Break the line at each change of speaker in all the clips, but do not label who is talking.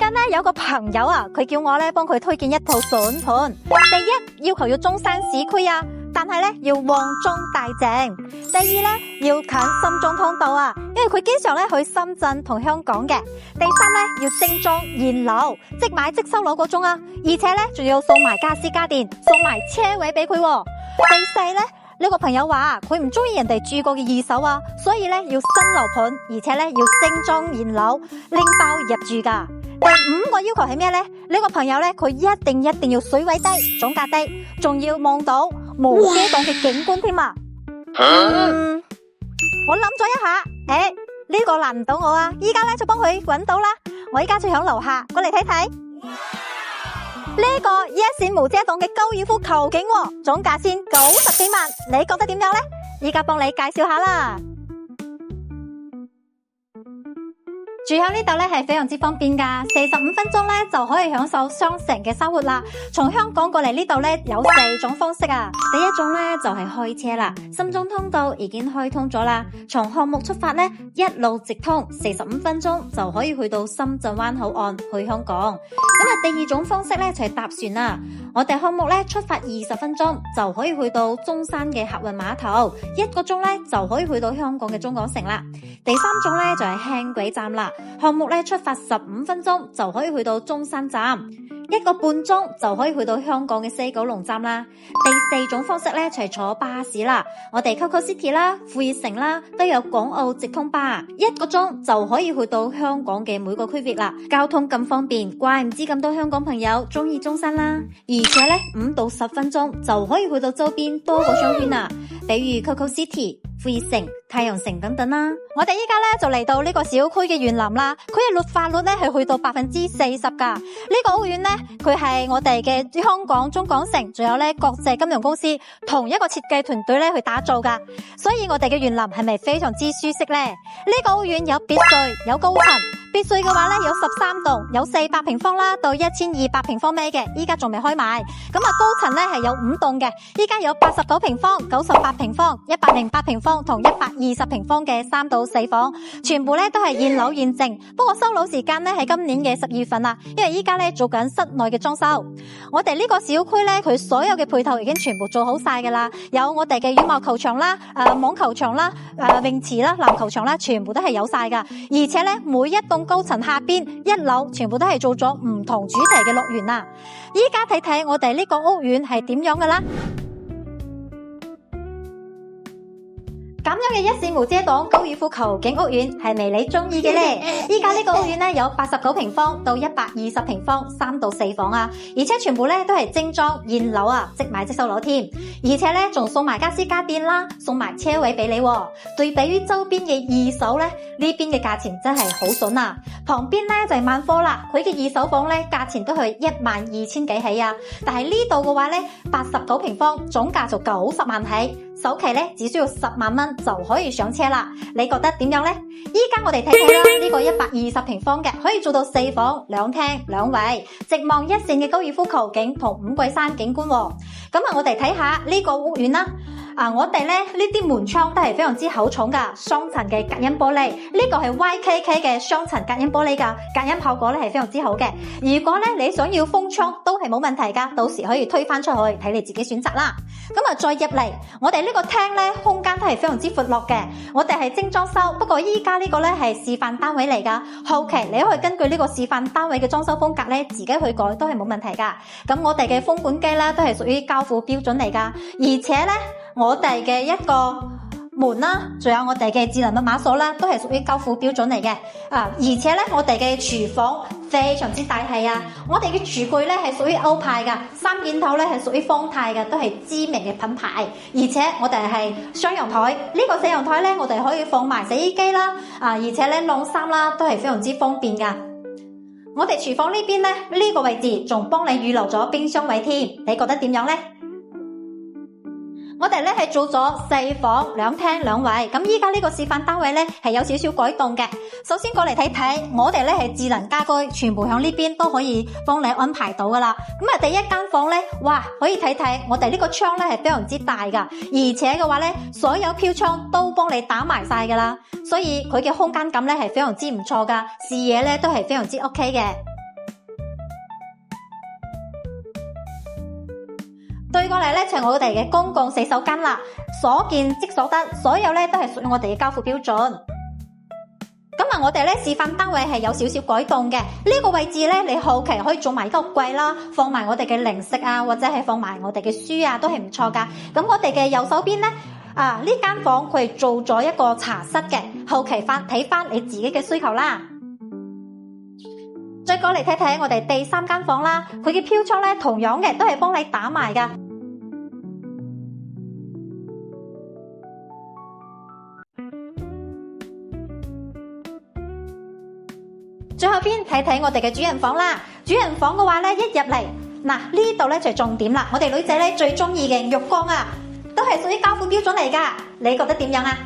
近咧有個朋友啊，佢叫我咧幫佢推薦一套筍盤。第一，要求要中山市區啊，但係咧要旺中帶靜。第二咧要近深中通道啊，因為佢經常咧去深圳同香港嘅。第三咧要精裝現樓，即買即收樓嗰種啊，而且咧仲要送埋家私家電，送埋車位俾佢。第四咧，呢個朋友話佢唔中意人哋住過嘅二手啊，所以咧要新樓盤，而且咧要精裝現樓，拎包入住噶。第五個要求係咩咧？呢個朋友咧佢一定要水位低，總價低，仲要望到無遮擋嘅景觀添啊！我諗咗一下，呢個難唔到我啊！依家咧就幫佢搵到啦，我依家就響樓下過嚟睇睇。呢個一線無遮擋嘅高爾夫球景，總價先90幾萬，你覺得點樣呢？依家幫你介紹下啦。住喺呢度咧係非常之方便噶，45分鐘咧就可以享受雙城嘅生活啦。從香港過嚟呢度咧有4種方式啊。第一種咧就係開車啦，深中通道已經開通咗啦。從項目出發咧，一路直通45分鐘就可以去到深圳灣口岸去香港。第二種方式咧就係搭船啦。我哋項目咧出發20分鐘就可以去到中山嘅客運碼頭，1個鐘咧就可以去到香港嘅中港城啦。第三種咧就係輕軌站啦，項目咧出發15分鐘就可以去到中山站，1個半鐘就可以去到香港嘅西九龍站啦。第四種方式咧就係坐巴士啦，我哋 Coco City 啦、富熱城啦都有港澳直通巴，1個鐘就可以去到香港嘅每個區域啦。交通咁方便，怪唔知咁多香港朋友中意中山啦。而且咧5到10分鐘就可以去到周邊多個商圈啦，比如 Coco City、富熱城、太陽城等等啦。我哋依家咧就嚟到呢個小區嘅園林啦，佢嘅綠化率咧係去到40%噶。呢個屋苑咧，佢係我哋嘅香港中港城，仲有咧國際金融公司同一個設計團隊咧去打造噶。所以我哋嘅園林係咪非常之舒適咧？呢個屋苑有別墅，有高層。別墅嘅話咧有13棟，有400平方啦到1200平方米嘅，依家仲未開賣。咁啊高層咧係有5棟嘅，依家有89平方、98平方、108平方同120平方嘅3到4房，全部咧都係現樓現證。不過收樓時間咧係今年嘅12月份啦，因為依家咧做緊室內嘅裝修。我哋呢個小區咧，佢所有嘅配套已經全部做好晒噶啦，有我哋嘅羽毛球場啦、網球場啦、泳池啦、籃球場啦，全部都係有晒噶。而且咧每一棟高層下邊1樓全部都係做咗唔同主題嘅樂園啊！依家睇睇我哋呢個屋苑係點樣噶啦。咁樣嘅一線無遮擋高爾夫球景屋苑係咪你中意嘅呢？依家呢個屋苑咧有89平方到120平方3到4房啊，而且全部咧都係精裝現樓啊，即買即收樓添，而且咧仲送埋家私家電啦，送埋車位俾你喎。對比於周邊嘅二手咧，呢邊嘅價錢真係好筍啊！旁邊咧就係萬科啦，佢嘅二手房咧價錢都係12000幾起啊，但係呢度嘅話咧89平方總價就90萬起，首期咧只需要10萬蚊就可以上車啦，你覺得點樣呢？依家我哋睇睇啦，呢個120平方嘅可以做到4房2廳2衛，直望一線嘅高爾夫球景同五桂山景觀喎。咁啊，我哋睇下呢個屋苑啦。我哋咧呢啲門窗都係非常之厚重噶，雙層嘅隔音玻璃，呢個係 YKK 嘅雙層隔音玻璃噶，隔音效果咧係非常之好嘅。如果咧你想要封窗都係冇問題噶，到時可以推返出去，睇你自己選擇啦。咁啊，再入嚟，我哋呢個廳咧空間都係非常之闊落嘅，我哋係精裝修，不過依家呢個咧係示範單位嚟噶，後期你可以根據呢個示範單位嘅裝修風格咧自己去改都係冇問題噶。咁我哋嘅風管機咧都係屬於交付標準嚟噶，而且咧我哋嘅一個門啦，仲有我哋嘅智能密碼鎖啦，都係屬於交付標準嚟嘅。而且咧，我哋嘅廚房非常之大氣啊！我哋嘅廚具咧係屬於歐派噶，三件頭咧係屬於方太嘅，都係知名嘅品牌。而且我哋係雙陽台，呢個四陽台咧，我哋可以放埋洗衣機啦，而且咧晾衫啦，都係非常之方便噶。我哋廚房呢邊咧，呢個位置仲幫你預留咗冰箱位添，你覺得點樣咧？我哋咧係做咗4房2廳2衛，咁依家呢個示範單位咧係有少少改動嘅。首先過嚟睇睇，我哋咧係智能家居，全部響呢邊都可以幫你安排到噶啦。咁啊，第一間房咧，哇，可以睇睇我哋呢個窗咧係非常之大噶，而且嘅話咧，所有飄窗都幫你打埋晒噶啦，所以佢嘅空間感咧係非常之唔錯噶，視野咧都係非常之 OK 嘅。過嚟咧就係我哋嘅公共洗手間啦，所見即所得，所有咧都係屬於我哋嘅交付標準。咁啊，我哋咧示範單位係有少少改動嘅，呢個位置咧你後期可以做埋個櫃啦，放埋我哋嘅零食啊，或者係放埋我哋嘅書啊，都係唔錯噶。咁我哋嘅右手邊咧，呢間房佢係做咗一個茶室嘅，後期睇翻你自己嘅需求啦。再過嚟睇睇我哋第三間房啦，佢嘅飄窗咧同樣嘅都係幫你打埋噶。最後邊睇睇我哋嘅主人房啦，主人房嘅話咧，一入嚟嗱呢度咧就係重點啦，我哋女仔咧最中意嘅浴缸啊，都係屬於交付標準嚟噶，你覺得點樣啊？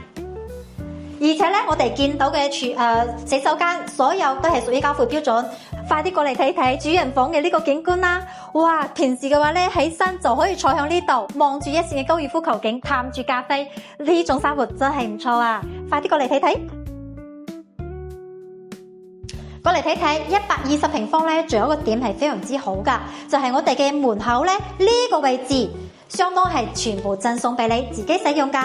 而且咧，我哋見到嘅洗手間所有都係屬於交付標準，快啲過嚟睇睇主人房嘅呢個景觀啦！哇，平時嘅話咧，起身就可以坐響呢度，望住一線嘅高爾夫球景，嘆住咖啡，呢種生活真係唔錯啊！快啲過嚟睇睇。過嚟睇睇120平方咧，仲有一個點係非常之好噶，就係我哋嘅門口咧呢個位置，相當係全部贈送俾你自己使用噶，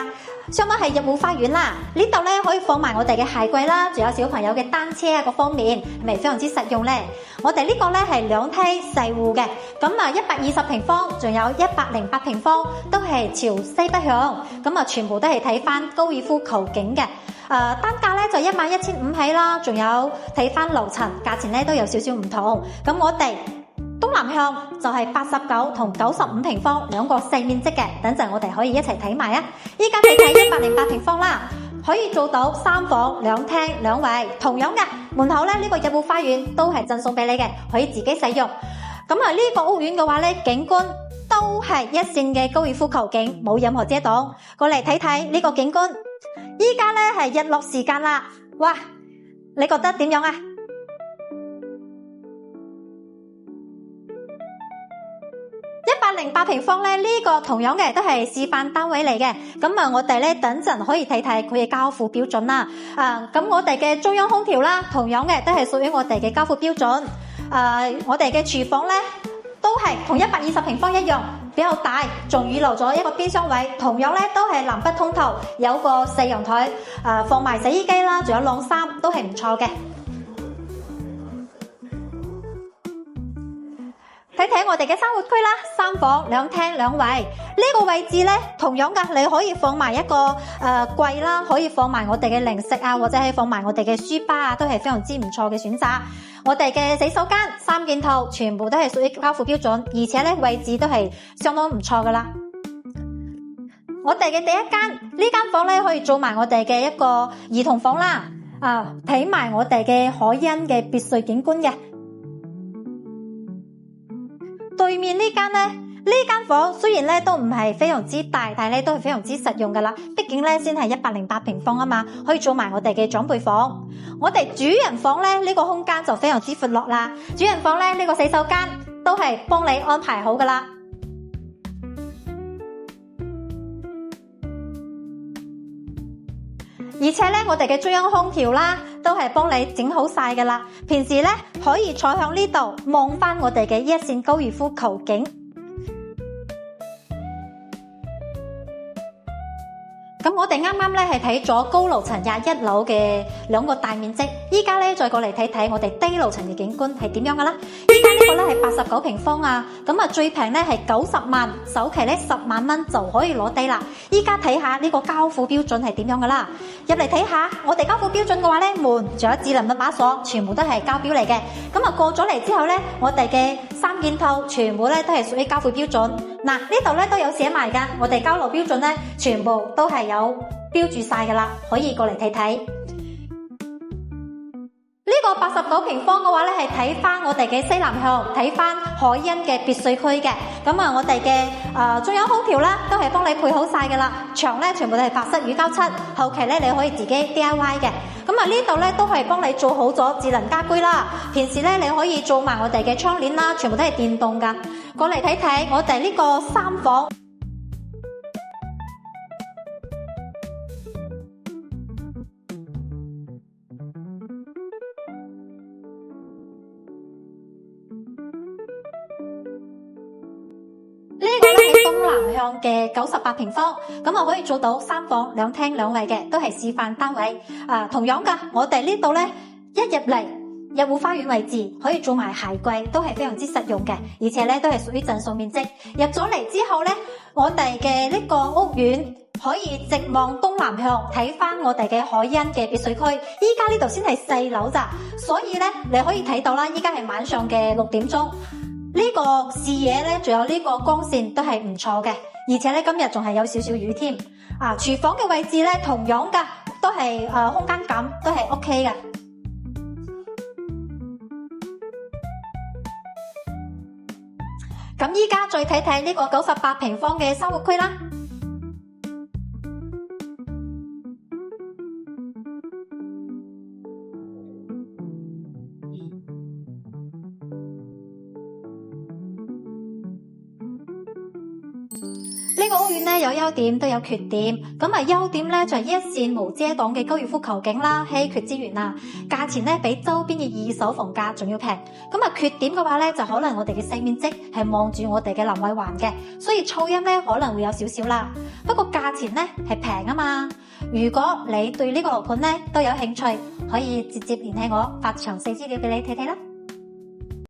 相當係入戶花園啦。呢度咧可以放埋我哋嘅鞋櫃啦，仲有小朋友嘅單車啊，各方面係咪非常之實用咧？我哋呢個咧係兩梯4戶嘅，咁啊120平方，仲有108平方都係朝西北向，咁啊全部都係睇翻高爾夫球景嘅。單價咧就11500起啦，仲有睇翻樓層價錢咧都有少少唔同。咁我哋東南向就係89同95平方兩個細面積嘅，等陣我哋可以一齊睇埋啊！依家睇睇108平方啦，可以做到3房2廳2衛，同樣嘅門口咧呢個入戶花園都係贈送俾你嘅，可以自己使用。咁啊呢個屋苑嘅話咧，景觀都係一線嘅高爾夫球景，冇任何遮擋。過嚟睇睇呢個景觀。依家咧係日落時間啦，哇！你覺得點樣啊？108平方咧，呢個同樣嘅都係示範單位嚟嘅。咁啊，我哋咧等陣可以睇睇佢嘅交付標準啦。咁我哋嘅中央空調啦，同樣嘅都係屬於我哋嘅交付標準。我哋嘅廚房咧都係同120平方一樣。比較大，仲預留咗一個冰箱位，同樣咧都係南北通透，有個4陽台，放埋洗衣機啦，仲有晾衫，都係唔錯嘅。睇睇我哋嘅生活區啦，3房2廳2衛，呢個位置咧同樣噶，你可以放埋一個櫃啦，可以放埋我哋嘅零食啊，或者係放埋我哋嘅書包啊，都係非常之唔錯嘅選擇。我哋嘅洗手間3件套，全部都係屬於交付標準，而且咧位置都係相當唔錯噶啦。我哋嘅第一間呢間房咧，可以做埋我哋嘅一個兒童房啦，睇埋我哋嘅海欣嘅別墅景觀嘅。對面呢間咧，呢間房雖然咧都唔係非常之大，但係咧都係非常之實用噶啦。畢竟咧先係108平方啊嘛，可以做埋我哋嘅長輩房。我哋主人房咧呢個空間就非常之闊落啦。主人房咧呢個洗手間都係幫你安排好噶啦。而且咧我哋嘅中央空調啦，都係幫你整好晒噶啦。平時咧可以坐響呢度望翻我哋嘅一線高爾夫球景。咁我哋啱啱咧係睇咗高樓層21樓嘅2個大面積，依家咧再過嚟睇睇我哋低樓層嘅景觀係點樣噶啦。依家呢個咧係89平方啊，咁啊最平咧係90萬，首期咧10萬蚊就可以攞低啦。依家睇下呢個交付標準係點樣噶啦，入嚟睇下我哋交付標準嘅話咧，門仲有智能密碼鎖，全部都係交表嚟嘅。咁啊過咗嚟之後咧，我哋嘅3件套全部咧都係屬於交付標準。嗱呢度咧都有寫埋噶，我哋交樓標準咧全部都係有標注晒噶啦，可以過嚟睇睇。呢個89平方嘅話咧，係睇翻我哋嘅西南向，睇翻海欣嘅別墅區嘅。咁啊，我哋嘅中央空調啦，都係幫你配好晒噶啦。牆咧全部都係白色乳膠漆，後期咧你可以自己 DIY 嘅。咁啊，呢度咧都係幫你做好咗智能家居啦。平時咧你可以做埋我哋嘅窗簾啦，全部都係電動噶。過嚟睇睇我哋呢個3房。南向嘅98平方，咁啊可以做到3房2廳2衛嘅，都係示範單位。同樣噶，我哋呢度咧一入嚟入戶花園位置可以做埋鞋櫃，都係非常之實用嘅，而且咧都係屬於贈送面積。入咗嚟之後咧，我哋嘅呢個屋苑可以直望東南向，睇翻我哋嘅海欣嘅別墅區。依家呢度先係4樓咋，所以咧你可以睇到啦，依家係晚上嘅6點鐘。呢個視野咧，仲有呢個光線都係唔錯嘅，而且咧今日仲係有少少雨添。廚房嘅位置咧同樣噶，都係空間感都係 OK 嘅。咁依家再睇睇呢個98平方嘅生活區啦。呢個屋苑咧有優點都有缺點，咁優點咧就係一線無遮擋嘅高爾夫球景啦，稀缺資源啦，價錢咧比周邊嘅二手房價仲要平。咁缺點嘅話咧就可能我哋嘅細面積係望住我哋嘅臨衛環嘅，所以噪音咧可能會有少少啦。不過價錢咧係平啊嘛。如果你對呢個樓盤咧都有興趣，可以直接聯繫我，發詳細資料俾你睇睇啦。